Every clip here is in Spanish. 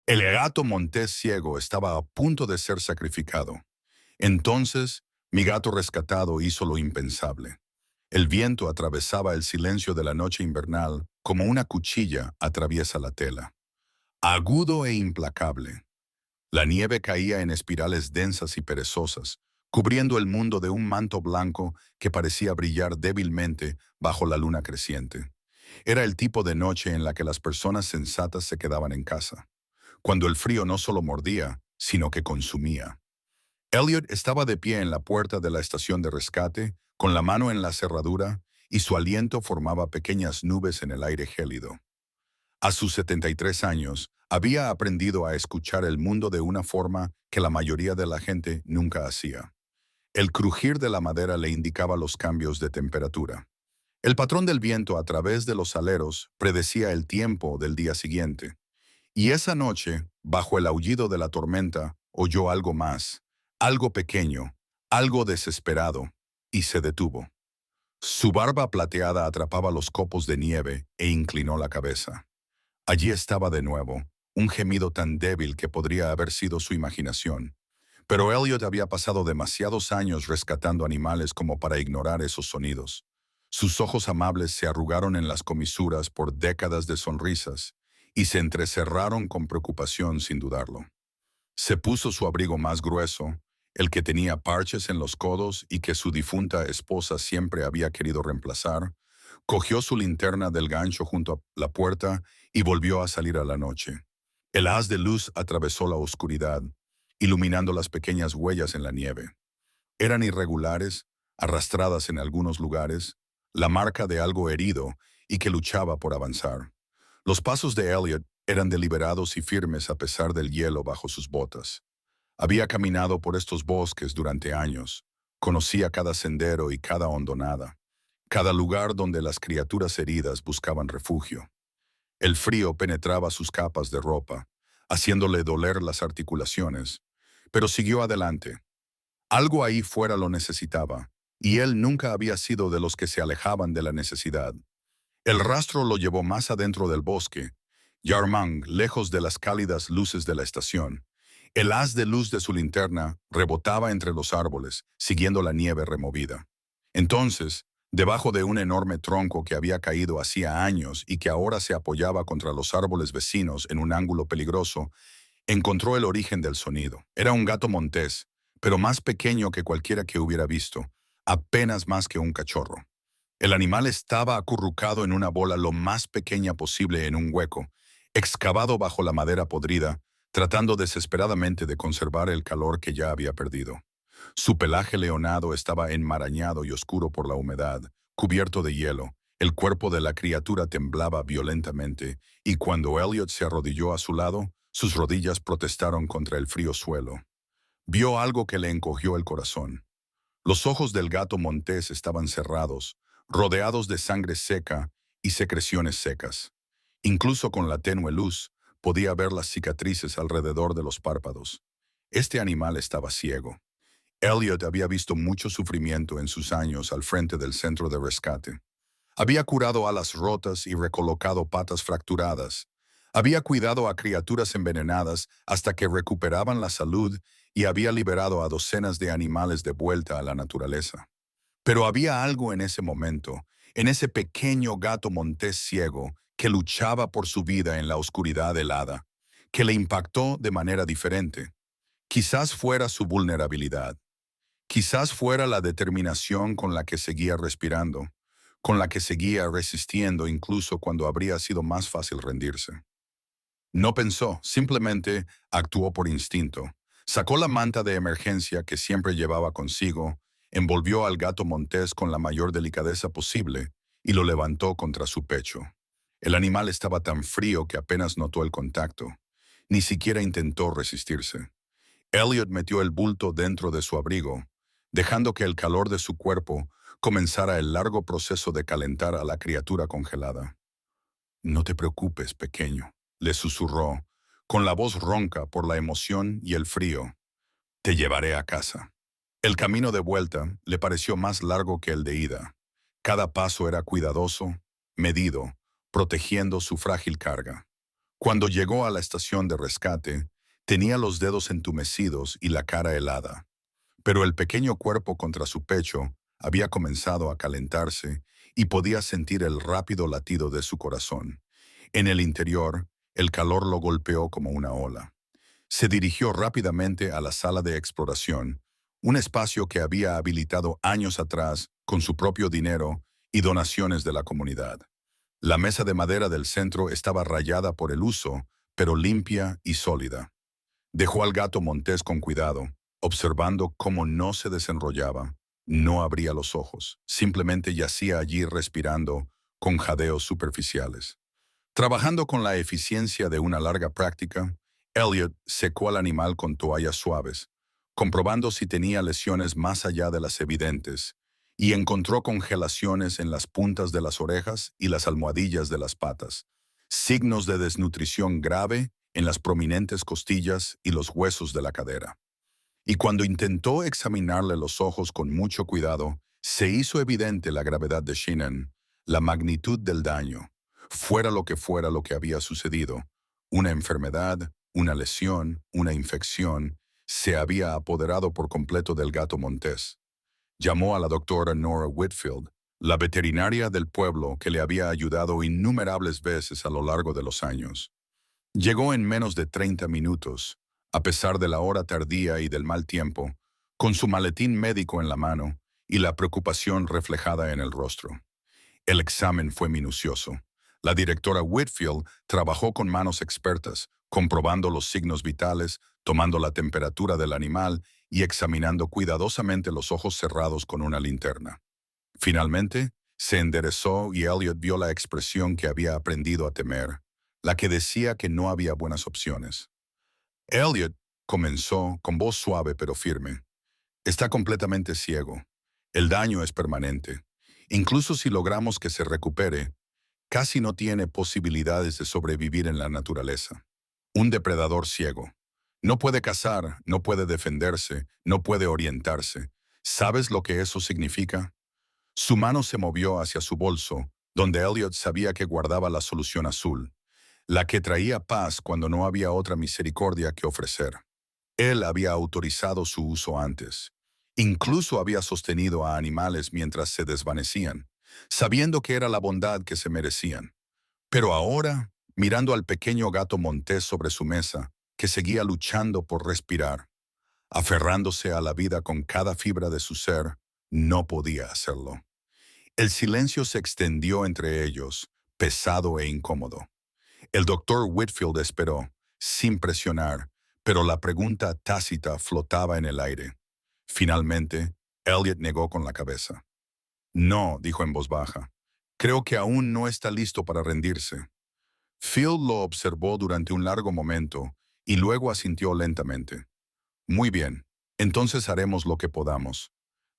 El gato montés ciego estaba a punto de ser sacrificado. Entonces, mi gato rescatado hizo lo impensable. El viento atravesaba el silencio de la noche invernal como una cuchilla atraviesa la tela. Agudo e implacable. La nieve caía en espirales densas y perezosas, cubriendo el mundo de un manto blanco que parecía brillar débilmente bajo la luna creciente. Era el tipo de noche en la que las personas sensatas se quedaban en casa, cuando el frío no solo mordía, sino que consumía. Elliot estaba de pie en la puerta de la estación de rescate, con la mano en la cerradura, y su aliento formaba pequeñas nubes en el aire gélido. A sus 73 años, había aprendido a escuchar el mundo de una forma que la mayoría de la gente nunca hacía. El crujir de la madera le indicaba los cambios de temperatura. El patrón del viento a través de los aleros predecía el tiempo del día siguiente. Y esa noche, bajo el aullido de la tormenta, oyó algo más, algo pequeño, algo desesperado, y se detuvo. Su barba plateada atrapaba los copos de nieve e inclinó la cabeza. Allí estaba de nuevo, un gemido tan débil que podría haber sido su imaginación. Pero Elliot había pasado demasiados años rescatando animales como para ignorar esos sonidos. Sus ojos amables se arrugaron en las comisuras por décadas de sonrisas y se entrecerraron con preocupación sin dudarlo. Se puso su abrigo más grueso, el que tenía parches en los codos y que su difunta esposa siempre había querido reemplazar, cogió su linterna del gancho junto a la puerta y volvió a salir a la noche. El haz de luz atravesó la oscuridad, iluminando las pequeñas huellas en la nieve. Eran irregulares, arrastradas en algunos lugares, la marca de algo herido y que luchaba por avanzar. Los pasos de Elliot eran deliberados y firmes a pesar del hielo bajo sus botas. Había caminado por estos bosques durante años, conocía cada sendero y cada hondonada, cada lugar donde las criaturas heridas buscaban refugio. El frío penetraba sus capas de ropa, haciéndole doler las articulaciones, pero siguió adelante. Algo ahí fuera lo necesitaba, y él nunca había sido de los que se alejaban de la necesidad. El rastro lo llevó más adentro del bosque, Yarmang, lejos de las cálidas luces de la estación. El haz de luz de su linterna rebotaba entre los árboles, siguiendo la nieve removida. Entonces, debajo de un enorme tronco que había caído hacía años y que ahora se apoyaba contra los árboles vecinos en un ángulo peligroso, encontró el origen del sonido. Era un gato montés, pero más pequeño que cualquiera que hubiera visto, apenas más que un cachorro. El animal estaba acurrucado en una bola lo más pequeña posible en un hueco, excavado bajo la madera podrida, tratando desesperadamente de conservar el calor que ya había perdido. Su pelaje leonado estaba enmarañado y oscuro por la humedad, cubierto de hielo. El cuerpo de la criatura temblaba violentamente, y cuando Elliot se arrodilló a su lado, sus rodillas protestaron contra el frío suelo. Vio algo que le encogió el corazón. Los ojos del gato montés estaban cerrados, rodeados de sangre seca y secreciones secas. Incluso con la tenue luz, podía ver las cicatrices alrededor de los párpados. Este animal estaba ciego. Elliot había visto mucho sufrimiento en sus años al frente del centro de rescate. Había curado alas rotas y recolocado patas fracturadas. Había cuidado a criaturas envenenadas hasta que recuperaban la salud y había liberado a docenas de animales de vuelta a la naturaleza. Pero había algo en ese momento, en ese pequeño gato montés ciego que luchaba por su vida en la oscuridad helada, que le impactó de manera diferente. Quizás fuera su vulnerabilidad. Quizás fuera la determinación con la que seguía respirando, con la que seguía resistiendo incluso cuando habría sido más fácil rendirse. No pensó, simplemente actuó por instinto. Sacó la manta de emergencia que siempre llevaba consigo, envolvió al gato montés con la mayor delicadeza posible y lo levantó contra su pecho. El animal estaba tan frío que apenas notó el contacto. Ni siquiera intentó resistirse. Elliot metió el bulto dentro de su abrigo, dejando que el calor de su cuerpo comenzara el largo proceso de calentar a la criatura congelada. «No te preocupes, pequeño», le susurró, con la voz ronca por la emoción y el frío. «Te llevaré a casa». El camino de vuelta le pareció más largo que el de ida. Cada paso era cuidadoso, medido, protegiendo su frágil carga. Cuando llegó a la estación de rescate, tenía los dedos entumecidos y la cara helada, pero el pequeño cuerpo contra su pecho había comenzado a calentarse y podía sentir el rápido latido de su corazón. En el interior, el calor lo golpeó como una ola. Se dirigió rápidamente a la sala de exploración, un espacio que había habilitado años atrás con su propio dinero y donaciones de la comunidad. La mesa de madera del centro estaba rayada por el uso, pero limpia y sólida. Dejó al gato montés con cuidado, observando cómo no se desenrollaba. No abría los ojos, simplemente yacía allí respirando con jadeos superficiales. Trabajando con la eficiencia de una larga práctica, Elliot secó al animal con toallas suaves, comprobando si tenía lesiones más allá de las evidentes, y encontró congelaciones en las puntas de las orejas y las almohadillas de las patas, signos de desnutrición grave en las prominentes costillas y los huesos de la cadera. Y cuando intentó examinarle los ojos con mucho cuidado, se hizo evidente la gravedad de Shannon, la magnitud del daño, fuera lo que había sucedido. Una enfermedad, una lesión, una infección, se había apoderado por completo del gato montés. Llamó a la doctora Nora Whitfield, la veterinaria del pueblo que le había ayudado innumerables veces a lo largo de los años. Llegó en menos de 30 minutos, a pesar de la hora tardía y del mal tiempo, con su maletín médico en la mano y la preocupación reflejada en el rostro. El examen fue minucioso. La directora Whitfield trabajó con manos expertas, comprobando los signos vitales, tomando la temperatura del animal y examinando cuidadosamente los ojos cerrados con una linterna. Finalmente, se enderezó y Elliot vio la expresión que había aprendido a temer, la que decía que no había buenas opciones. Elliot comenzó con voz suave pero firme. Está completamente ciego. El daño es permanente. Incluso si logramos que se recupere, casi no tiene posibilidades de sobrevivir en la naturaleza. Un depredador ciego. No puede cazar, no puede defenderse, no puede orientarse. ¿Sabes lo que eso significa? Su mano se movió hacia su bolso, donde Elliot sabía que guardaba la solución azul, la que traía paz cuando no había otra misericordia que ofrecer. Él había autorizado su uso antes. Incluso había sostenido a animales mientras se desvanecían, sabiendo que era la bondad que se merecían. Pero ahora, mirando al pequeño gato montés sobre su mesa, que seguía luchando por respirar, aferrándose a la vida con cada fibra de su ser, no podía hacerlo. El silencio se extendió entre ellos, pesado e incómodo. El doctor Whitfield esperó, sin presionar, pero la pregunta tácita flotaba en el aire. Finalmente, Elliot negó con la cabeza. No, dijo en voz baja. Creo que aún no está listo para rendirse. Phil lo observó durante un largo momento y luego asintió lentamente. Muy bien, entonces haremos lo que podamos.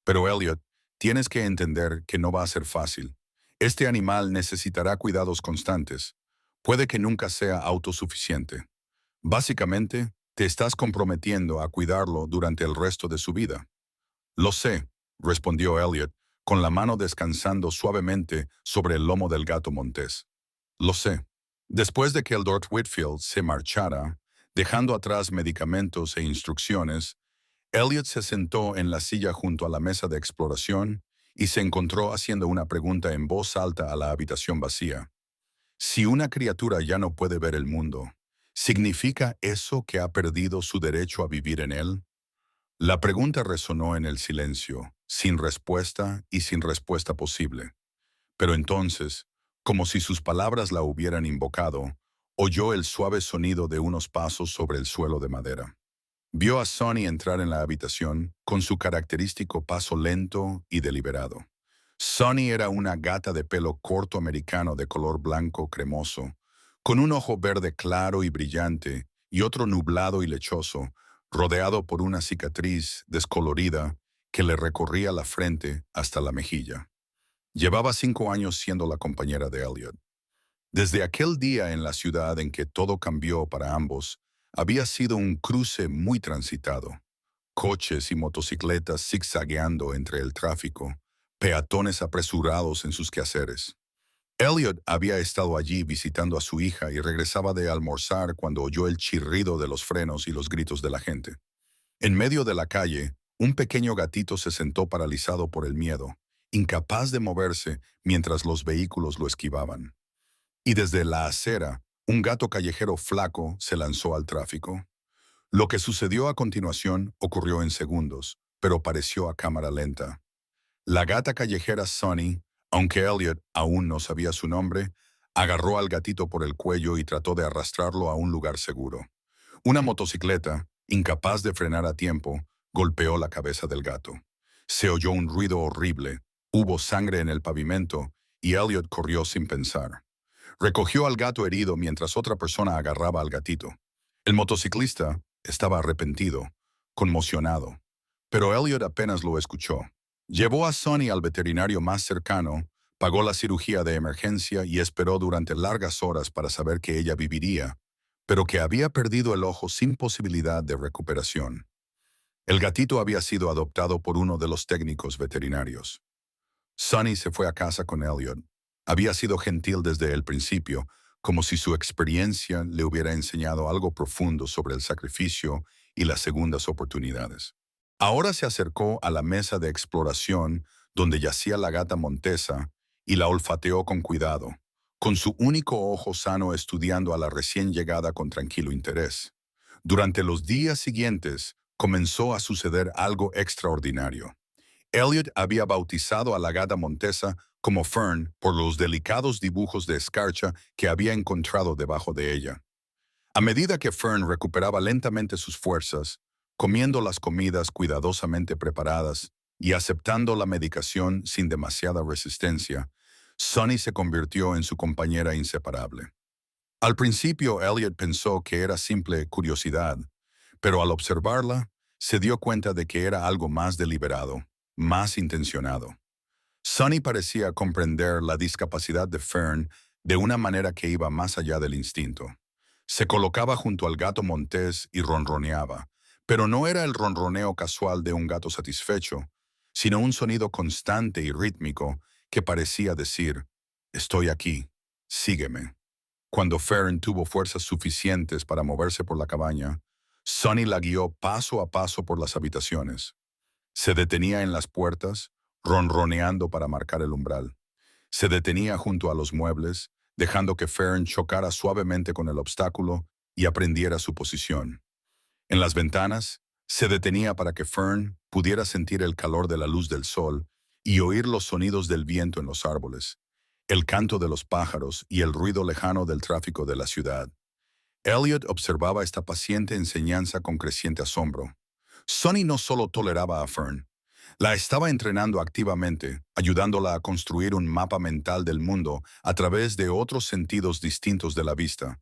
Pero Elliot, tienes que entender que no va a ser fácil. Este animal necesitará cuidados constantes. Puede que nunca sea autosuficiente. Básicamente, te estás comprometiendo a cuidarlo durante el resto de su vida. Lo sé, respondió Elliot, con la mano descansando suavemente sobre el lomo del gato montés. Lo sé. Después de que el Dr. Whitfield se marchara, dejando atrás medicamentos e instrucciones, Elliot se sentó en la silla junto a la mesa de exploración y se encontró haciendo una pregunta en voz alta a la habitación vacía. Si una criatura ya no puede ver el mundo, ¿significa eso que ha perdido su derecho a vivir en él? La pregunta resonó en el silencio, sin respuesta y sin respuesta posible. Pero entonces, como si sus palabras la hubieran invocado, oyó el suave sonido de unos pasos sobre el suelo de madera. Vio a Sonny entrar en la habitación con su característico paso lento y deliberado. Sonny era una gata de pelo corto americano de color blanco cremoso, con un ojo verde claro y brillante y otro nublado y lechoso, rodeado por una cicatriz descolorida que le recorría la frente hasta la mejilla. Llevaba 5 años siendo la compañera de Elliot. Desde aquel día en la ciudad en que todo cambió para ambos, había sido un cruce muy transitado. Coches y motocicletas zigzagueando entre el tráfico, peatones apresurados en sus quehaceres. Elliot había estado allí visitando a su hija y regresaba de almorzar cuando oyó el chirrido de los frenos y los gritos de la gente. En medio de la calle, un pequeño gatito se sentó paralizado por el miedo, incapaz de moverse mientras los vehículos lo esquivaban. Y desde la acera, un gato callejero flaco se lanzó al tráfico. Lo que sucedió a continuación ocurrió en segundos, pero pareció a cámara lenta. La gata callejera Sunny, aunque Elliot aún no sabía su nombre, agarró al gatito por el cuello y trató de arrastrarlo a un lugar seguro. Una motocicleta, incapaz de frenar a tiempo, golpeó la cabeza del gato. Se oyó un ruido horrible, hubo sangre en el pavimento y Elliot corrió sin pensar. Recogió al gato herido mientras otra persona agarraba al gatito. El motociclista estaba arrepentido, conmocionado, pero Elliot apenas lo escuchó. Llevó a Sonny al veterinario más cercano, pagó la cirugía de emergencia y esperó durante largas horas para saber que ella viviría, pero que había perdido el ojo sin posibilidad de recuperación. El gatito había sido adoptado por uno de los técnicos veterinarios. Sonny se fue a casa con Elliot. Había sido gentil desde el principio, como si su experiencia le hubiera enseñado algo profundo sobre el sacrificio y las segundas oportunidades. Ahora se acercó a la mesa de exploración donde yacía la gata montesa y la olfateó con cuidado, con su único ojo sano estudiando a la recién llegada con tranquilo interés. Durante los días siguientes comenzó a suceder algo extraordinario. Elliot había bautizado a la gata montesa como Fern por los delicados dibujos de escarcha que había encontrado debajo de ella. A medida que Fern recuperaba lentamente sus fuerzas, comiendo las comidas cuidadosamente preparadas y aceptando la medicación sin demasiada resistencia, Sunny se convirtió en su compañera inseparable. Al principio, Elliot pensó que era simple curiosidad, pero al observarla, se dio cuenta de que era algo más deliberado, más intencionado. Sunny parecía comprender la discapacidad de Fern de una manera que iba más allá del instinto. Se colocaba junto al gato montés y ronroneaba, pero no era el ronroneo casual de un gato satisfecho, sino un sonido constante y rítmico que parecía decir, «Estoy aquí, sígueme». Cuando Fern tuvo fuerzas suficientes para moverse por la cabaña, Sunny la guió paso a paso por las habitaciones. Se detenía en las puertas, ronroneando para marcar el umbral. Se detenía junto a los muebles, dejando que Fern chocara suavemente con el obstáculo y aprendiera su posición. En las ventanas, se detenía para que Fern pudiera sentir el calor de la luz del sol y oír los sonidos del viento en los árboles, el canto de los pájaros y el ruido lejano del tráfico de la ciudad. Elliot observaba esta paciente enseñanza con creciente asombro. Sonny no solo toleraba a Fern, la estaba entrenando activamente, ayudándola a construir un mapa mental del mundo a través de otros sentidos distintos de la vista.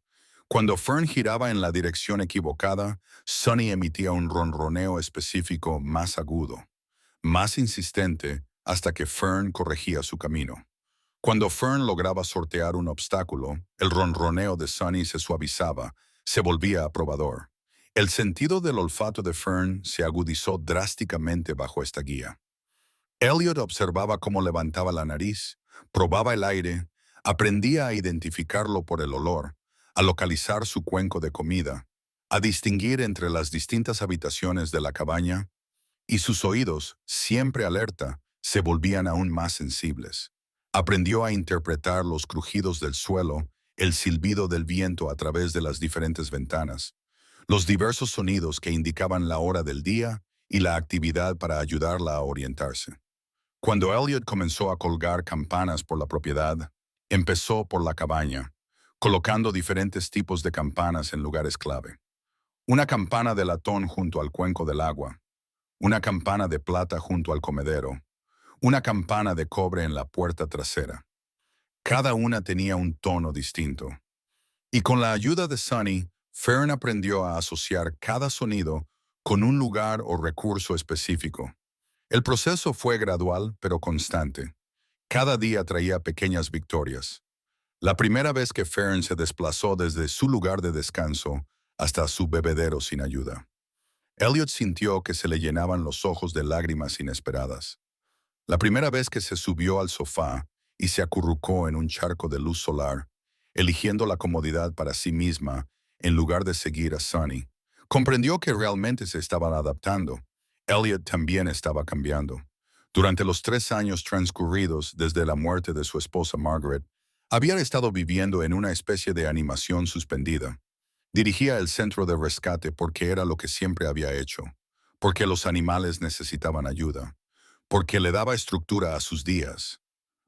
Cuando Fern giraba en la dirección equivocada, Sonny emitía un ronroneo específico más agudo, más insistente, hasta que Fern corregía su camino. Cuando Fern lograba sortear un obstáculo, el ronroneo de Sonny se suavizaba, se volvía aprobador. El sentido del olfato de Fern se agudizó drásticamente bajo esta guía. Elliot observaba cómo levantaba la nariz, probaba el aire, aprendía a identificarlo por el olor, a localizar su cuenco de comida, a distinguir entre las distintas habitaciones de la cabaña, y sus oídos, siempre alerta, se volvían aún más sensibles. Aprendió a interpretar los crujidos del suelo, el silbido del viento a través de las diferentes ventanas, los diversos sonidos que indicaban la hora del día y la actividad para ayudarla a orientarse. Cuando Elliot comenzó a colgar campanas por la propiedad, empezó por la cabaña, colocando diferentes tipos de campanas en lugares clave. Una campana de latón junto al cuenco del agua, una campana de plata junto al comedero, una campana de cobre en la puerta trasera. Cada una tenía un tono distinto. Y con la ayuda de Sonny, Fern aprendió a asociar cada sonido con un lugar o recurso específico. El proceso fue gradual pero constante. Cada día traía pequeñas victorias. La primera vez que Fern se desplazó desde su lugar de descanso hasta su bebedero sin ayuda. Elliot sintió que se le llenaban los ojos de lágrimas inesperadas. La primera vez que se subió al sofá y se acurrucó en un charco de luz solar, eligiendo la comodidad para sí misma en lugar de seguir a Sonny. Comprendió que realmente se estaban adaptando. Elliot también estaba cambiando. Durante los 3 años transcurridos desde la muerte de su esposa Margaret, había estado viviendo en una especie de animación suspendida. Dirigía el centro de rescate porque era lo que siempre había hecho, porque los animales necesitaban ayuda, porque le daba estructura a sus días.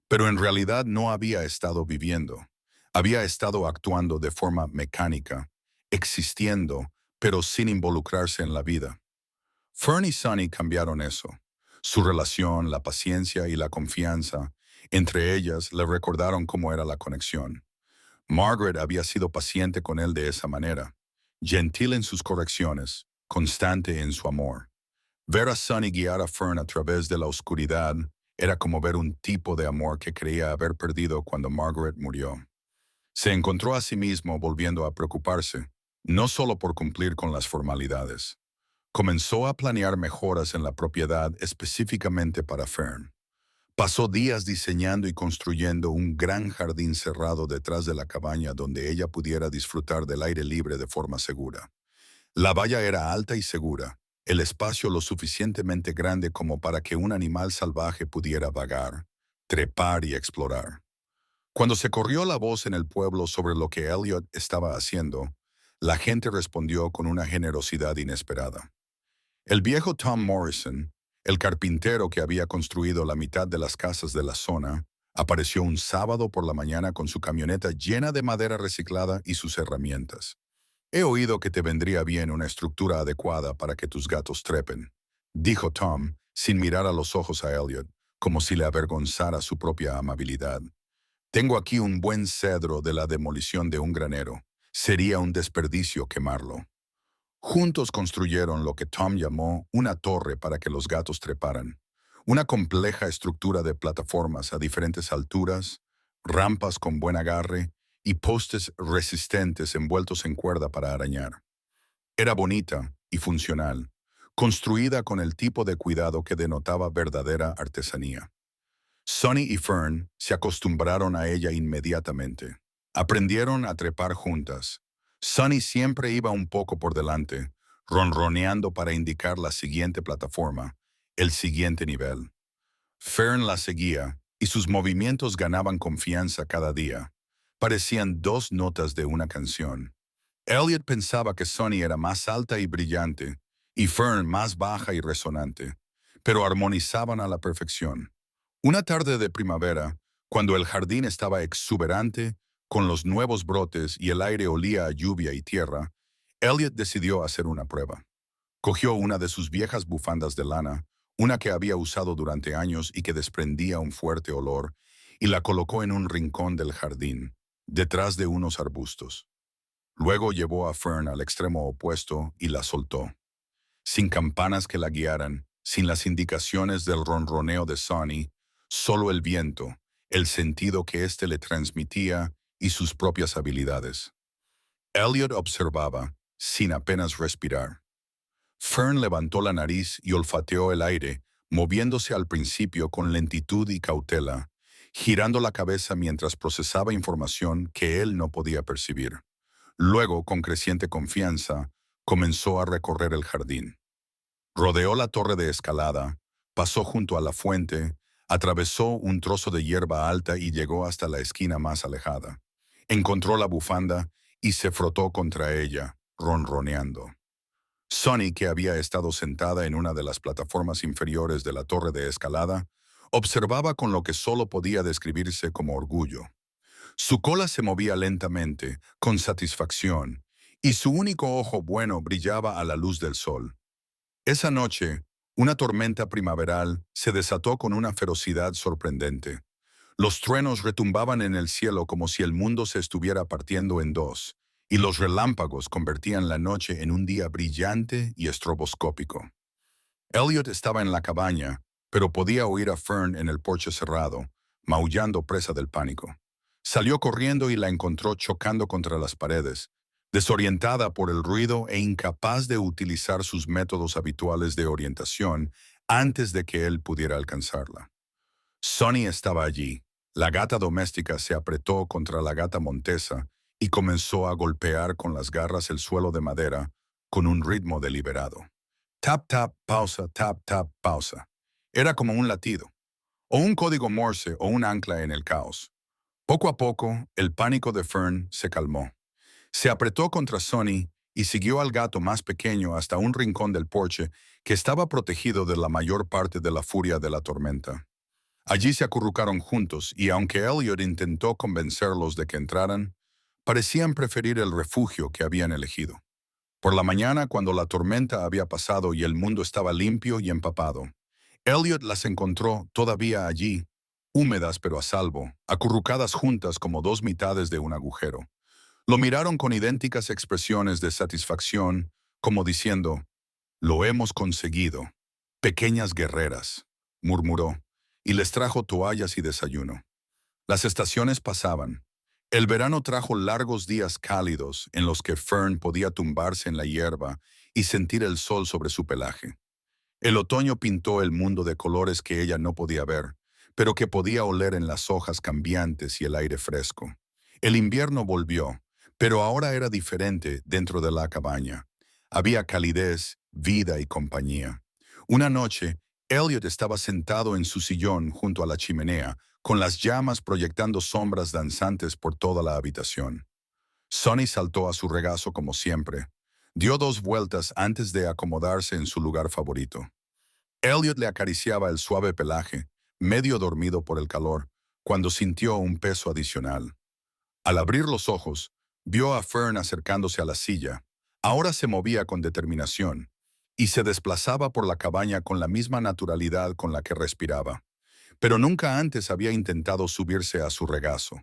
Pero en realidad no había estado viviendo. Había estado actuando de forma mecánica, existiendo, pero sin involucrarse en la vida. Fern y Sonny cambiaron eso. Su relación, la paciencia y la confianza, entre ellas le recordaron cómo era la conexión. Margaret había sido paciente con él de esa manera, gentil en sus correcciones, constante en su amor. Ver a Sonny guiar a Fern a través de la oscuridad era como ver un tipo de amor que creía haber perdido cuando Margaret murió. Se encontró a sí mismo volviendo a preocuparse, no solo por cumplir con las formalidades. Comenzó a planear mejoras en la propiedad específicamente para Fern. Pasó días diseñando y construyendo un gran jardín cerrado detrás de la cabaña donde ella pudiera disfrutar del aire libre de forma segura. La valla era alta y segura, el espacio lo suficientemente grande como para que un animal salvaje pudiera vagar, trepar y explorar. Cuando se corrió la voz en el pueblo sobre lo que Elliot estaba haciendo, la gente respondió con una generosidad inesperada. El viejo Tom Morrison, el carpintero que había construido la mitad de las casas de la zona, apareció un sábado por la mañana con su camioneta llena de madera reciclada y sus herramientas. He oído que te vendría bien una estructura adecuada para que tus gatos trepen, dijo Tom, sin mirar a los ojos a Elliot, como si le avergonzara su propia amabilidad. Tengo aquí un buen cedro de la demolición de un granero. Sería un desperdicio quemarlo. Juntos construyeron lo que Tom llamó una torre para que los gatos treparan. Una compleja estructura de plataformas a diferentes alturas, rampas con buen agarre y postes resistentes envueltos en cuerda para arañar. Era bonita y funcional, construida con el tipo de cuidado que denotaba verdadera artesanía. Sonny y Fern se acostumbraron a ella inmediatamente. Aprendieron a trepar juntas. Sonny siempre iba un poco por delante, ronroneando para indicar la siguiente plataforma, el siguiente nivel. Fern la seguía, y sus movimientos ganaban confianza cada día. Parecían dos notas de una canción. Elliot pensaba que Sonny era más alta y brillante, y Fern más baja y resonante, pero armonizaban a la perfección. Una tarde de primavera, cuando el jardín estaba exuberante, con los nuevos brotes y el aire olía a lluvia y tierra, Elliot decidió hacer una prueba. Cogió una de sus viejas bufandas de lana, una que había usado durante años y que desprendía un fuerte olor, y la colocó en un rincón del jardín, detrás de unos arbustos. Luego llevó a Fern al extremo opuesto y la soltó. Sin campanas que la guiaran, sin las indicaciones del ronroneo de Sonny, solo el viento, el sentido que éste le transmitía y sus propias habilidades. Elliot observaba, sin apenas respirar. Fern levantó la nariz y olfateó el aire, moviéndose al principio con lentitud y cautela, girando la cabeza mientras procesaba información que él no podía percibir. Luego, con creciente confianza, comenzó a recorrer el jardín. Rodeó la torre de escalada, pasó junto a la fuente, atravesó un trozo de hierba alta y llegó hasta la esquina más alejada. Encontró la bufanda y se frotó contra ella, ronroneando. Sonny, que había estado sentada en una de las plataformas inferiores de la torre de escalada, observaba con lo que solo podía describirse como orgullo. Su cola se movía lentamente, con satisfacción, y su único ojo bueno brillaba a la luz del sol. Esa noche, una tormenta primaveral se desató con una ferocidad sorprendente. Los truenos retumbaban en el cielo como si el mundo se estuviera partiendo en dos, y los relámpagos convertían la noche en un día brillante y estroboscópico. Elliot estaba en la cabaña, pero podía oír a Fern en el porche cerrado, maullando presa del pánico. Salió corriendo y la encontró chocando contra las paredes, desorientada por el ruido e incapaz de utilizar sus métodos habituales de orientación antes de que él pudiera alcanzarla. Sonny estaba allí, La gata doméstica se apretó contra la gata montesa y comenzó a golpear con las garras el suelo de madera con un ritmo deliberado. Tap, tap, pausa, tap, tap, pausa. Era como un latido, o un código Morse o un ancla en el caos. Poco a poco, el pánico de Fern se calmó. Se apretó contra Sonny y siguió al gato más pequeño hasta un rincón del porche que estaba protegido de la mayor parte de la furia de la tormenta. Allí se acurrucaron juntos y aunque Elliot intentó convencerlos de que entraran, parecían preferir el refugio que habían elegido. Por la mañana, cuando la tormenta había pasado y el mundo estaba limpio y empapado, Elliot las encontró todavía allí, húmedas pero a salvo, acurrucadas juntas como dos mitades de un agujero. Lo miraron con idénticas expresiones de satisfacción, como diciendo, «Lo hemos conseguido. Pequeñas guerreras», murmuró, y les trajo toallas y desayuno. Las estaciones pasaban. El verano trajo largos días cálidos en los que Fern podía tumbarse en la hierba y sentir el sol sobre su pelaje. El otoño pintó el mundo de colores que ella no podía ver, pero que podía oler en las hojas cambiantes y el aire fresco. El invierno volvió, pero ahora era diferente dentro de la cabaña. Había calidez, vida y compañía. Una noche, Elliot estaba sentado en su sillón junto a la chimenea, con las llamas proyectando sombras danzantes por toda la habitación. Sonny saltó a su regazo como siempre. Dio 2 vueltas antes de acomodarse en su lugar favorito. Elliot le acariciaba el suave pelaje, medio dormido por el calor, cuando sintió un peso adicional. Al abrir los ojos, vio a Fern acercándose a la silla. Ahora se movía con determinación y se desplazaba por la cabaña con la misma naturalidad con la que respiraba. Pero nunca antes había intentado subirse a su regazo.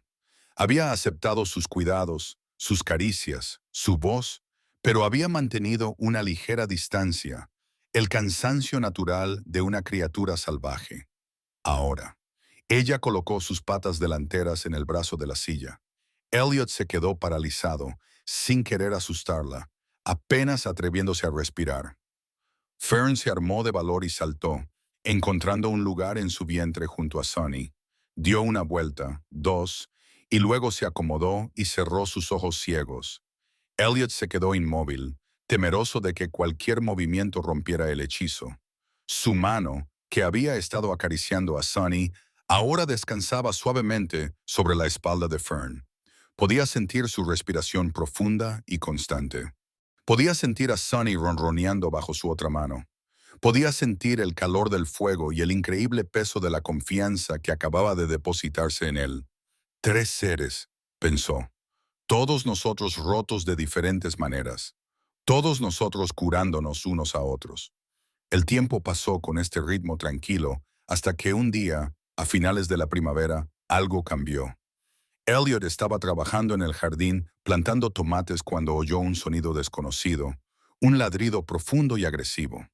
Había aceptado sus cuidados, sus caricias, su voz, pero había mantenido una ligera distancia, el cansancio natural de una criatura salvaje. Ahora, ella colocó sus patas delanteras en el brazo de la silla. Elliot se quedó paralizado, sin querer asustarla, apenas atreviéndose a respirar. Fern se armó de valor y saltó, encontrando un lugar en su vientre junto a Sonny. Dio una vuelta, 2, y luego se acomodó y cerró sus ojos ciegos. Elliot se quedó inmóvil, temeroso de que cualquier movimiento rompiera el hechizo. Su mano, que había estado acariciando a Sonny, ahora descansaba suavemente sobre la espalda de Fern. Podía sentir su respiración profunda y constante. Podía sentir a Sonny ronroneando bajo su otra mano. Podía sentir el calor del fuego y el increíble peso de la confianza que acababa de depositarse en él. 3 seres, pensó. Todos nosotros rotos de diferentes maneras. Todos nosotros curándonos unos a otros. El tiempo pasó con este ritmo tranquilo hasta que un día, a finales de la primavera, algo cambió. Elliot estaba trabajando en el jardín plantando tomates cuando oyó un sonido desconocido, un ladrido profundo y agresivo.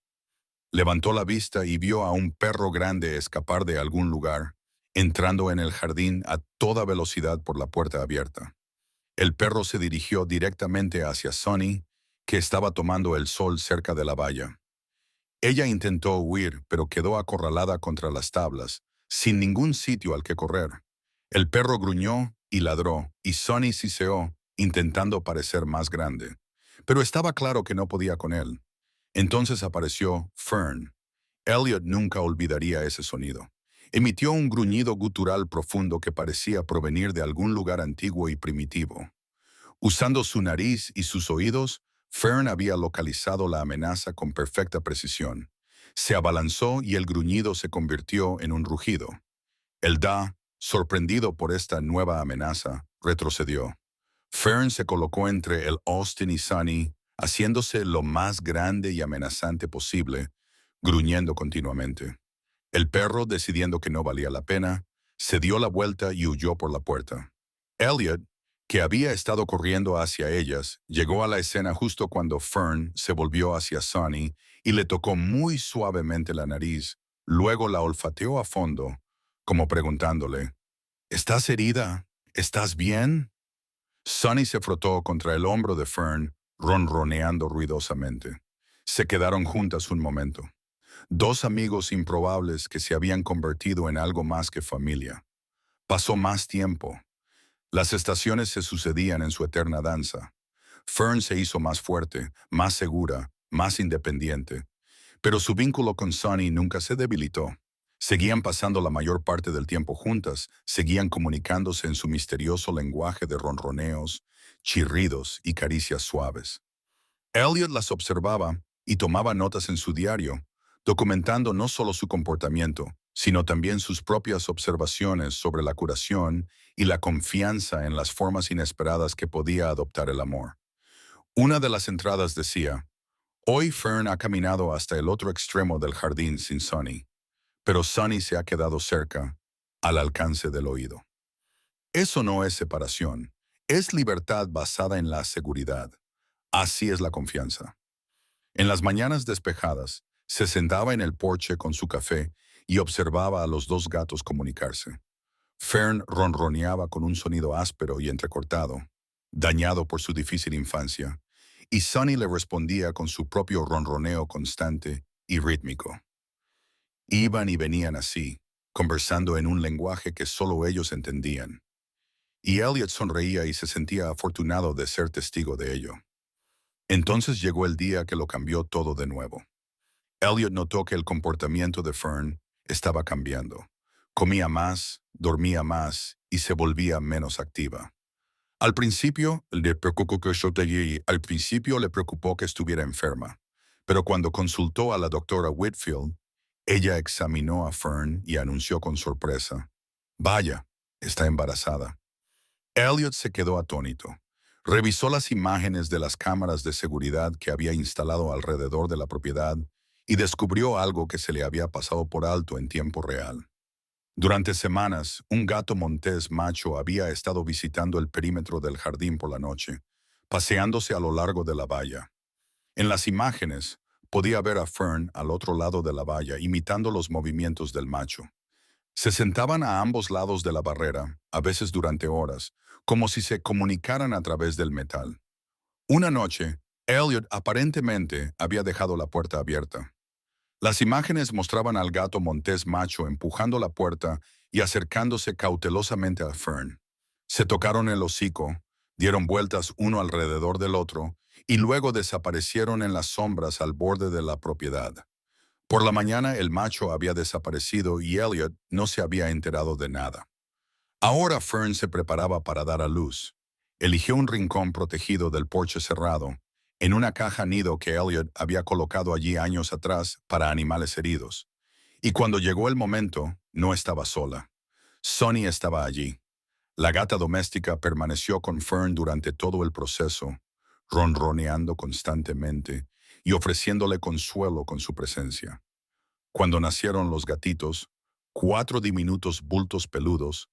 Levantó la vista y vio a un perro grande escapar de algún lugar, entrando en el jardín a toda velocidad por la puerta abierta. El perro se dirigió directamente hacia Sonny, que estaba tomando el sol cerca de la valla. Ella intentó huir, pero quedó acorralada contra las tablas, sin ningún sitio al que correr. El perro gruñó y ladró, y Sonny siseó, intentando parecer más grande. Pero estaba claro que no podía con él. Entonces apareció Fern. Elliot nunca olvidaría ese sonido. Emitió un gruñido gutural profundo que parecía provenir de algún lugar antiguo y primitivo. Usando su nariz y sus oídos, Fern había localizado la amenaza con perfecta precisión. Se abalanzó y el gruñido se convirtió en un rugido. El Da, sorprendido por esta nueva amenaza, retrocedió. Fern se colocó entre el Austin y Sonny, haciéndose lo más grande y amenazante posible, gruñendo continuamente. El perro, decidiendo que no valía la pena, se dio la vuelta y huyó por la puerta. Elliot, que había estado corriendo hacia ellas, llegó a la escena justo cuando Fern se volvió hacia Sonny y le tocó muy suavemente la nariz, luego la olfateó a fondo, como preguntándole, «¿Estás herida? ¿Estás bien?» Sonny se frotó contra el hombro de Fern, ronroneando ruidosamente. Se quedaron juntas un momento. 2 amigos improbables que se habían convertido en algo más que familia. Pasó más tiempo. Las estaciones se sucedían en su eterna danza. Fern se hizo más fuerte, más segura, más independiente. Pero su vínculo con Sonny nunca se debilitó. Seguían pasando la mayor parte del tiempo juntas, seguían comunicándose en su misterioso lenguaje de ronroneos, chirridos y caricias suaves. Elliot las observaba y tomaba notas en su diario, documentando no solo su comportamiento, sino también sus propias observaciones sobre la curación y la confianza en las formas inesperadas que podía adoptar el amor. Una de las entradas decía: hoy Fern ha caminado hasta el otro extremo del jardín sin Sonny, pero Sonny se ha quedado cerca, al alcance del oído. Eso no es separación, es libertad basada en la seguridad. Así es la confianza. En las mañanas despejadas, se sentaba en el porche con su café y observaba a los dos gatos comunicarse. Fern ronroneaba con un sonido áspero y entrecortado, dañado por su difícil infancia, y Sonny le respondía con su propio ronroneo constante y rítmico. Iban y venían así, conversando en un lenguaje que solo ellos entendían. Y Elliot sonreía y se sentía afortunado de ser testigo de ello. Entonces llegó el día que lo cambió todo de nuevo. Elliot notó que el comportamiento de Fern estaba cambiando. Comía más, dormía más y se volvía menos activa. Al principio le preocupó que estuviera enferma, pero cuando consultó a la doctora Whitfield, ella examinó a Fern y anunció con sorpresa: vaya, está embarazada. Elliot se quedó atónito. Revisó las imágenes de las cámaras de seguridad que había instalado alrededor de la propiedad y descubrió algo que se le había pasado por alto en tiempo real. Durante semanas, un gato montés macho había estado visitando el perímetro del jardín por la noche, paseándose a lo largo de la valla. En las imágenes, podía ver a Fern al otro lado de la valla imitando los movimientos del macho. Se sentaban a ambos lados de la barrera, a veces durante horas, como si se comunicaran a través del metal. Una noche, Elliot aparentemente había dejado la puerta abierta. Las imágenes mostraban al gato montés macho empujando la puerta y acercándose cautelosamente a Fern. Se tocaron el hocico, dieron vueltas uno alrededor del otro y luego desaparecieron en las sombras al borde de la propiedad. Por la mañana el macho había desaparecido y Elliot no se había enterado de nada. Ahora Fern se preparaba para dar a luz. Eligió un rincón protegido del porche cerrado, en una caja nido que Elliot había colocado allí años atrás para animales heridos. Y cuando llegó el momento, no estaba sola. Sonny estaba allí. La gata doméstica permaneció con Fern durante todo el proceso, ronroneando constantemente y ofreciéndole consuelo con su presencia. Cuando nacieron los gatitos, 4 diminutos bultos peludos,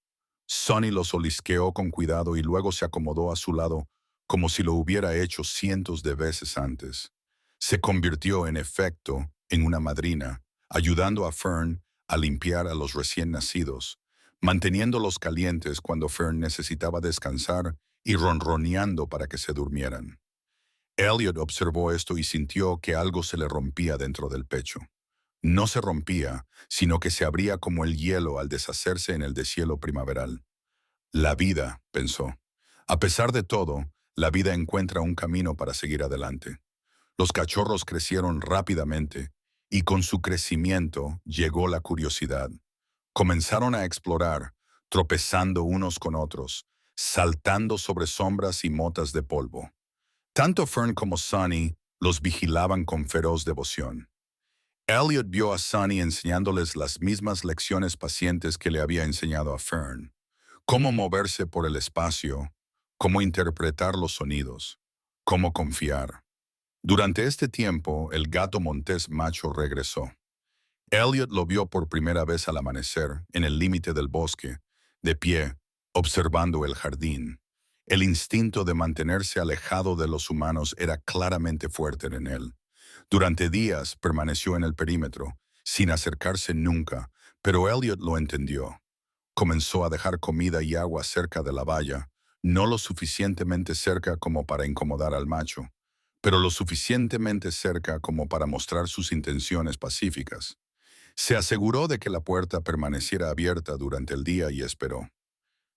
Sonny los olisqueó con cuidado y luego se acomodó a su lado como si lo hubiera hecho cientos de veces antes. Se convirtió, en efecto, en una madrina, ayudando a Fern a limpiar a los recién nacidos, manteniéndolos calientes cuando Fern necesitaba descansar y ronroneando para que se durmieran. Elliot observó esto y sintió que algo se le rompía dentro del pecho. No se rompía, sino que se abría como el hielo al deshacerse en el deshielo primaveral. La vida, pensó. A pesar de todo, la vida encuentra un camino para seguir adelante. Los cachorros crecieron rápidamente y con su crecimiento llegó la curiosidad. Comenzaron a explorar, tropezando unos con otros, saltando sobre sombras y motas de polvo. Tanto Fern como Sonny los vigilaban con feroz devoción. Elliot vio a Sonny enseñándoles las mismas lecciones pacientes que le había enseñado a Fern: cómo moverse por el espacio, cómo interpretar los sonidos, cómo confiar. Durante este tiempo, el gato montés macho regresó. Elliot lo vio por primera vez al amanecer, en el límite del bosque, de pie, observando el jardín. El instinto de mantenerse alejado de los humanos era claramente fuerte en él. Durante días permaneció en el perímetro, sin acercarse nunca, pero Elliot lo entendió. Comenzó a dejar comida y agua cerca de la valla, no lo suficientemente cerca como para incomodar al macho, pero lo suficientemente cerca como para mostrar sus intenciones pacíficas. Se aseguró de que la puerta permaneciera abierta durante el día y esperó.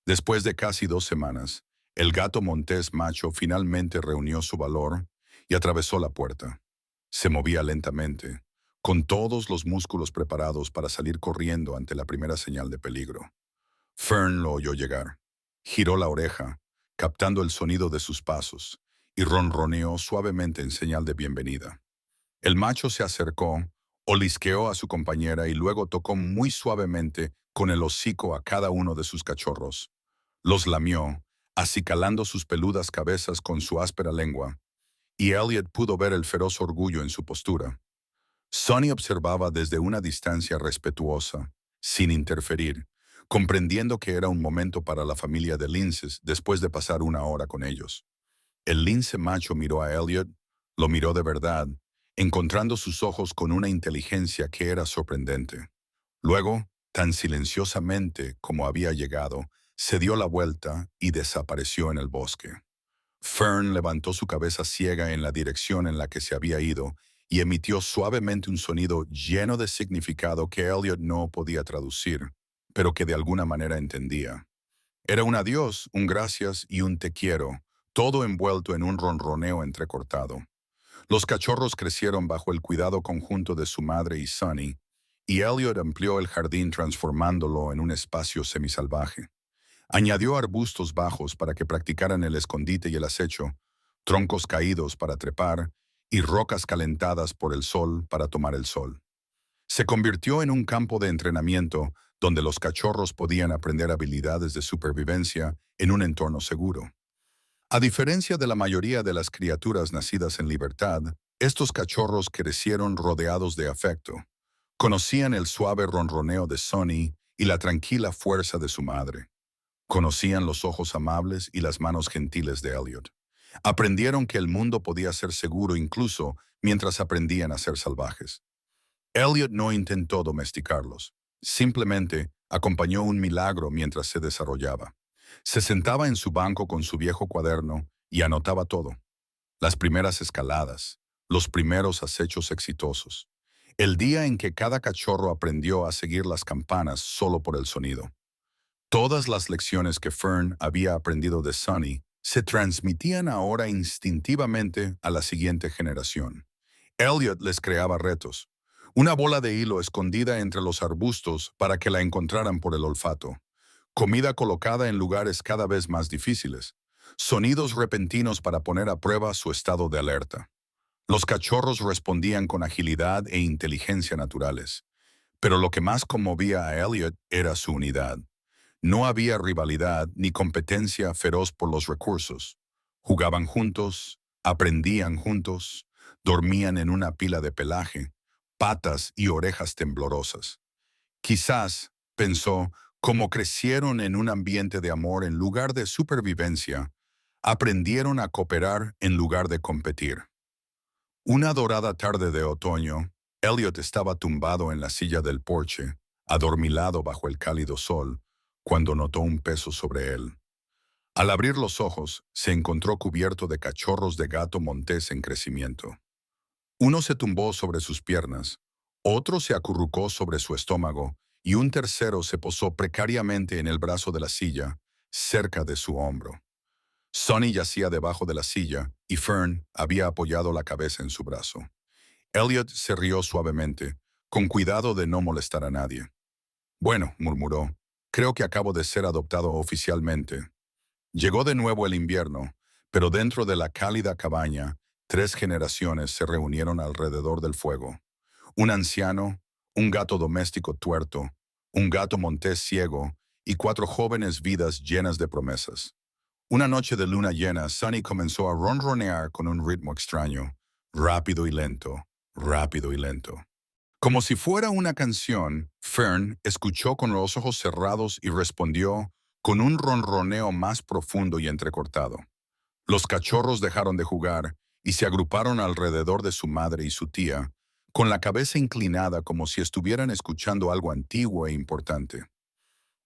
Después de casi 2 semanas, el gato montés macho finalmente reunió su valor y atravesó la puerta. Se movía lentamente, con todos los músculos preparados para salir corriendo ante la primera señal de peligro. Fern lo oyó llegar. Giró la oreja, captando el sonido de sus pasos, y ronroneó suavemente en señal de bienvenida. El macho se acercó, olisqueó a su compañera y luego tocó muy suavemente con el hocico a cada uno de sus cachorros. Los lamió, acicalando sus peludas cabezas con su áspera lengua, y Elliot pudo ver el feroz orgullo en su postura. Sonny observaba desde una distancia respetuosa, sin interferir, comprendiendo que era un momento para la familia de linces después de pasar una hora con ellos. El lince macho miró a Elliot, lo miró de verdad, encontrando sus ojos con una inteligencia que era sorprendente. Luego, tan silenciosamente como había llegado, se dio la vuelta y desapareció en el bosque. Fern levantó su cabeza ciega en la dirección en la que se había ido y emitió suavemente un sonido lleno de significado que Elliot no podía traducir, pero que de alguna manera entendía. Era un adiós, un gracias y un te quiero, todo envuelto en un ronroneo entrecortado. Los cachorros crecieron bajo el cuidado conjunto de su madre y Sonny, y Elliot amplió el jardín transformándolo en un espacio semisalvaje. Añadió arbustos bajos para que practicaran el escondite y el acecho, troncos caídos para trepar y rocas calentadas por el sol para tomar el sol. Se convirtió en un campo de entrenamiento donde los cachorros podían aprender habilidades de supervivencia en un entorno seguro. A diferencia de la mayoría de las criaturas nacidas en libertad, estos cachorros crecieron rodeados de afecto. Conocían el suave ronroneo de Sonny y la tranquila fuerza de su madre. Conocían los ojos amables y las manos gentiles de Elliot. Aprendieron que el mundo podía ser seguro incluso mientras aprendían a ser salvajes. Elliot no intentó domesticarlos. Simplemente acompañó un milagro mientras se desarrollaba. Se sentaba en su banco con su viejo cuaderno y anotaba todo. Las primeras escaladas, los primeros acechos exitosos. El día en que cada cachorro aprendió a seguir las campanas solo por el sonido. Todas las lecciones que Fern había aprendido de Sonny se transmitían ahora instintivamente a la siguiente generación. Elliot les creaba retos. Una bola de hilo escondida entre los arbustos para que la encontraran por el olfato. Comida colocada en lugares cada vez más difíciles. Sonidos repentinos para poner a prueba su estado de alerta. Los cachorros respondían con agilidad e inteligencia naturales. Pero lo que más conmovía a Elliot era su unidad. No había rivalidad ni competencia feroz por los recursos. Jugaban juntos, aprendían juntos, dormían en una pila de pelaje, patas y orejas temblorosas. Quizás, pensó, como crecieron en un ambiente de amor en lugar de supervivencia, aprendieron a cooperar en lugar de competir. Una dorada tarde de otoño, Elliot estaba tumbado en la silla del porche, adormilado bajo el cálido sol, cuando notó un peso sobre él. Al abrir los ojos, se encontró cubierto de cachorros de gato montés en crecimiento. Uno se tumbó sobre sus piernas, otro se acurrucó sobre su estómago y un tercero se posó precariamente en el brazo de la silla, cerca de su hombro. Sonny yacía debajo de la silla y Fern había apoyado la cabeza en su brazo. Elliot se rió suavemente, con cuidado de no molestar a nadie. Bueno, murmuró, creo que acabo de ser adoptado oficialmente. Llegó de nuevo el invierno, pero dentro de la cálida cabaña, 3 generaciones se reunieron alrededor del fuego. Un anciano, un gato doméstico tuerto, un gato montés ciego y 4 jóvenes vidas llenas de promesas. Una noche de luna llena, Sonny comenzó a ronronear con un ritmo extraño, rápido y lento, rápido y lento. Como si fuera una canción, Fern escuchó con los ojos cerrados y respondió con un ronroneo más profundo y entrecortado. Los cachorros dejaron de jugar y se agruparon alrededor de su madre y su tía, con la cabeza inclinada como si estuvieran escuchando algo antiguo e importante.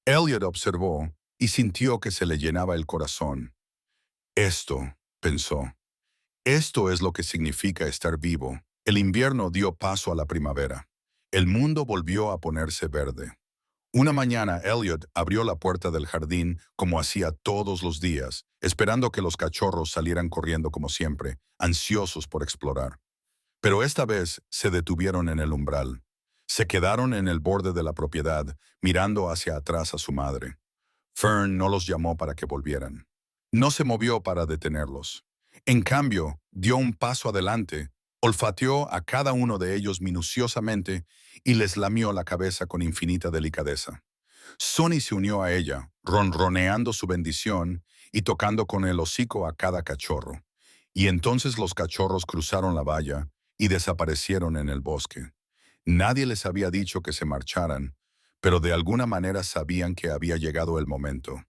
Elliot observó y sintió que se le llenaba el corazón. Esto, pensó, esto es lo que significa estar vivo. El invierno dio paso a la primavera. El mundo volvió a ponerse verde. Una mañana, Elliot abrió la puerta del jardín como hacía todos los días, esperando que los cachorros salieran corriendo como siempre, ansiosos por explorar. Pero esta vez se detuvieron en el umbral. Se quedaron en el borde de la propiedad, mirando hacia atrás a su madre. Fern no los llamó para que volvieran. No se movió para detenerlos. En cambio, dio un paso adelante, olfateó a cada uno de ellos minuciosamente y les lamió la cabeza con infinita delicadeza. Sonny se unió a ella, ronroneando su bendición y tocando con el hocico a cada cachorro. Y entonces los cachorros cruzaron la valla y desaparecieron en el bosque. Nadie les había dicho que se marcharan, pero de alguna manera sabían que había llegado el momento.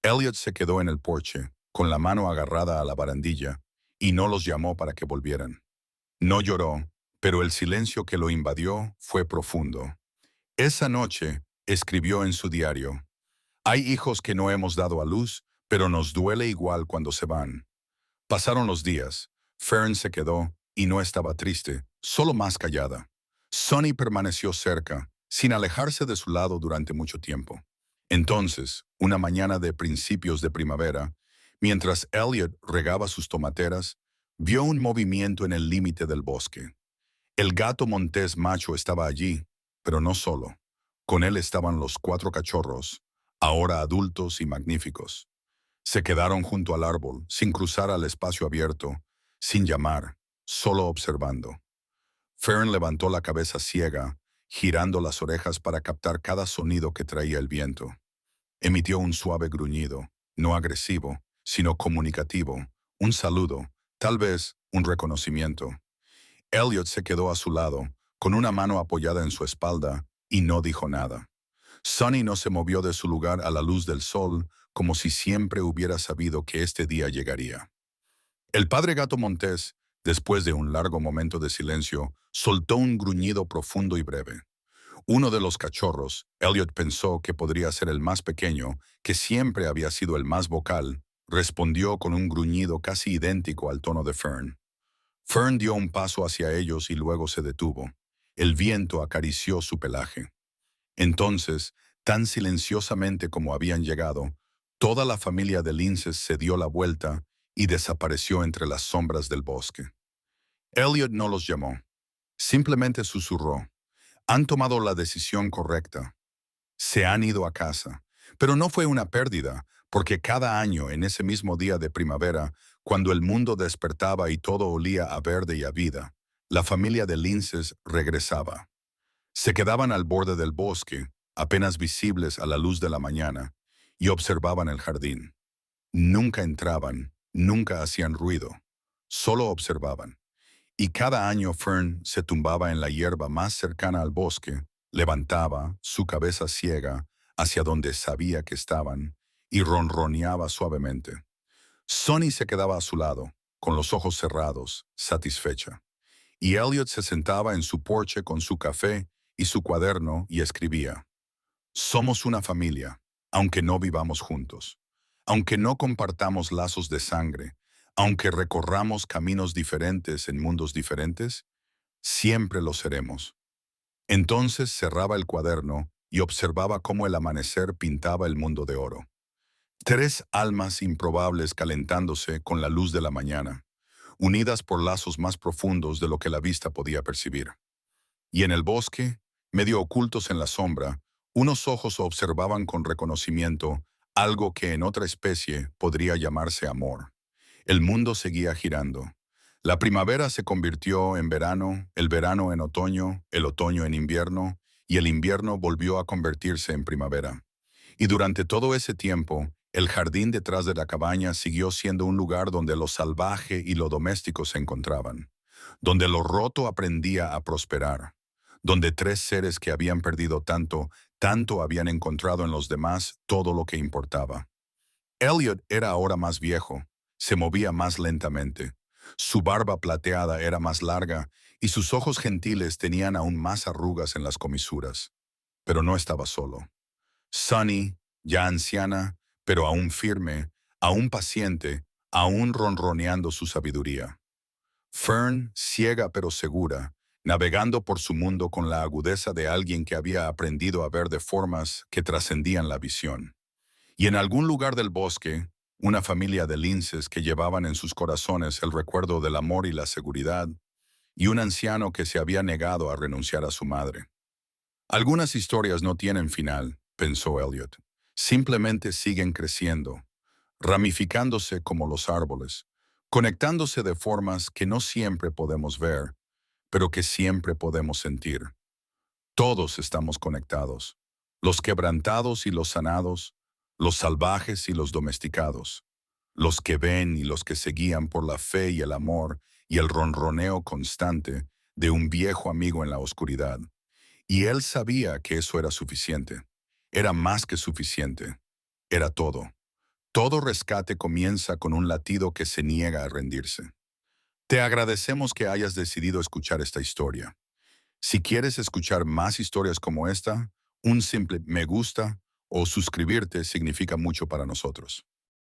Elliot se quedó en el porche, con la mano agarrada a la barandilla, y no los llamó para que volvieran. No lloró, pero el silencio que lo invadió fue profundo. Esa noche, escribió en su diario, «Hay hijos que no hemos dado a luz, pero nos duele igual cuando se van». Pasaron los días. Fern se quedó y no estaba triste, solo más callada. Sonny permaneció cerca, sin alejarse de su lado durante mucho tiempo. Entonces, una mañana de principios de primavera, mientras Elliot regaba sus tomateras, vio un movimiento en el límite del bosque. El gato montés macho estaba allí, pero no solo. Con él estaban los 4 cachorros, ahora adultos y magníficos. Se quedaron junto al árbol, sin cruzar al espacio abierto, sin llamar, solo observando. Fern levantó la cabeza ciega, girando las orejas para captar cada sonido que traía el viento. Emitió un suave gruñido, no agresivo, sino comunicativo, un saludo, tal vez un reconocimiento. Elliot se quedó a su lado, con una mano apoyada en su espalda, y no dijo nada. Sonny no se movió de su lugar a la luz del sol, como si siempre hubiera sabido que este día llegaría. El padre gato montés, después de un largo momento de silencio, soltó un gruñido profundo y breve. Uno de los cachorros, Elliot pensó que podría ser el más pequeño, que siempre había sido el más vocal, respondió con un gruñido casi idéntico al tono de Fern. Fern dio un paso hacia ellos y luego se detuvo. El viento acarició su pelaje. Entonces, tan silenciosamente como habían llegado, toda la familia de linces se dio la vuelta y desapareció entre las sombras del bosque. Elliot no los llamó. Simplemente susurró. Han tomado la decisión correcta. Se han ido a casa. Pero no fue una pérdida, porque cada año, en ese mismo día de primavera, cuando el mundo despertaba y todo olía a verde y a vida, la familia de linces regresaba. Se quedaban al borde del bosque, apenas visibles a la luz de la mañana, y observaban el jardín. Nunca entraban, nunca hacían ruido, solo observaban. Y cada año Fern se tumbaba en la hierba más cercana al bosque, levantaba su cabeza ciega hacia donde sabía que estaban y ronroneaba suavemente. Sonny se quedaba a su lado, con los ojos cerrados, satisfecha. Y Elliot se sentaba en su porche con su café y su cuaderno y escribía. Somos una familia, aunque no vivamos juntos, aunque no compartamos lazos de sangre, aunque recorramos caminos diferentes en mundos diferentes, siempre lo seremos. Entonces cerraba el cuaderno y observaba cómo el amanecer pintaba el mundo de oro. 3 almas improbables calentándose con la luz de la mañana, unidas por lazos más profundos de lo que la vista podía percibir. Y en el bosque, medio ocultos en la sombra, unos ojos observaban con reconocimiento algo que en otra especie podría llamarse amor. El mundo seguía girando. La primavera se convirtió en verano, el verano en otoño, el otoño en invierno, y el invierno volvió a convertirse en primavera. Y durante todo ese tiempo, el jardín detrás de la cabaña siguió siendo un lugar donde lo salvaje y lo doméstico se encontraban, donde lo roto aprendía a prosperar, donde 3 seres que habían perdido tanto, tanto habían encontrado en los demás todo lo que importaba. Elliot era ahora más viejo, se movía más lentamente. Su barba plateada era más larga y sus ojos gentiles tenían aún más arrugas en las comisuras. Pero no estaba solo. Sunny, ya anciana, pero aún firme, aún paciente, aún ronroneando su sabiduría. Fern, ciega pero segura, navegando por su mundo con la agudeza de alguien que había aprendido a ver de formas que trascendían la visión. Y en algún lugar del bosque, una familia de linces que llevaban en sus corazones el recuerdo del amor y la seguridad, y un anciano que se había negado a renunciar a su madre. Algunas historias no tienen final, pensó Elliot. Simplemente siguen creciendo, ramificándose como los árboles, conectándose de formas que no siempre podemos ver, pero que siempre podemos sentir. Todos estamos conectados, los quebrantados y los sanados, los salvajes y los domesticados, los que ven y los que se guían por la fe y el amor y el ronroneo constante de un viejo amigo en la oscuridad. Y él sabía que eso era suficiente. Era más que suficiente. Era todo. Todo rescate comienza con un latido que se niega a rendirse. Te agradecemos que hayas decidido escuchar esta historia. Si quieres escuchar más historias como esta, un simple me gusta o suscribirte significa mucho para nosotros.